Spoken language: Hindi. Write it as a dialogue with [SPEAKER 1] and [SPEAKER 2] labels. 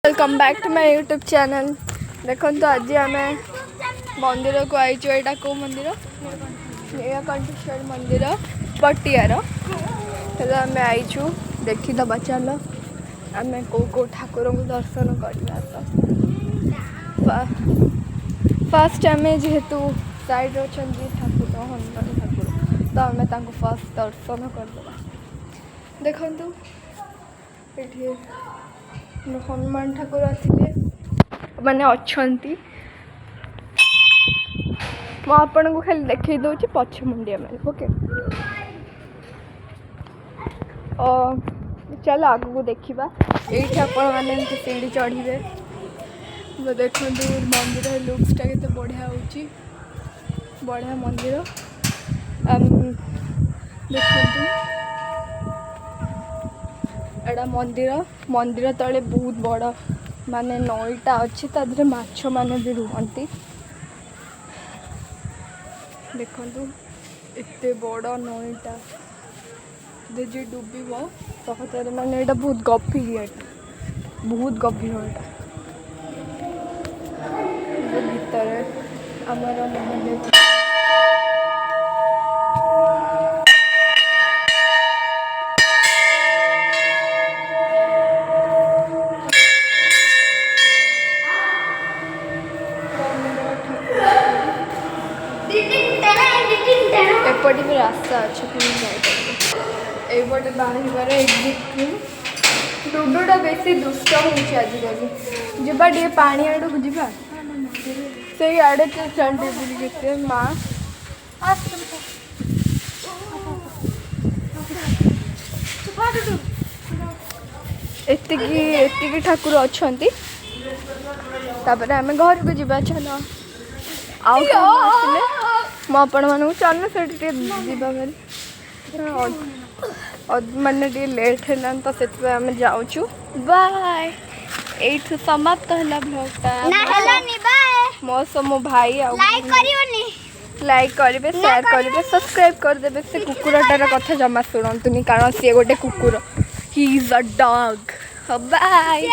[SPEAKER 1] Welcome back to my YouTube channel. देखो तो आज आम मंदिर को आईचु। यहाँ कौ मंदिर? नीलकंठेश्वर मंदिर पटियार। आम आईचु देखीदबा। चल आम कौ ठाकुर को दर्शन करवा। फास्ट आम जेहेतु साइड अच्छा ठाकुर हनुमान ठाकुर तो आम फास्ट दर्शन करदे। देखु ये हनुमान ठाकुर थे मैंने अच्छा मुझे को खाली देखी दूसरी पछ मुंडिया मैंने ओके। चल आग को देखा ये आपण मैंने सीढ़ी चढ़े तो देखो मंदिर लुक्सटा के बढ़िया हो बढ़िया मंदिर। देखो एड़ा मंदिर मंदिर तले बहुत बड़ा माने नईटा अच्छी तादरे माछ माने भी रुहंती। देखो एते बड़ा नईटा जे डूब सहजरे माने एटा बहुत गभीर बहुत गभीर भीतर आमर महादेव एपटे भी रास्ता अच्छे यपटे बाहर एग्जिट डुडुटा बेसी दुष्ट होजिकल जब टे पा आड़ को जा से आड़े चलते माँ एति ठाकुर अच्छा आम घर को जा। चल आपण मानू चल से माने लेट है तो से आम जाऊँ। बाय ये समाप्त है ब्लॉगटा मो सो मो भाई लाइक करेंगे शेयर करेंगे सब्सक्राइब करदे। से कुकुरटार कथा जमा शुणुनि कारण सी गोटे कुकुर he is a dog. Bye.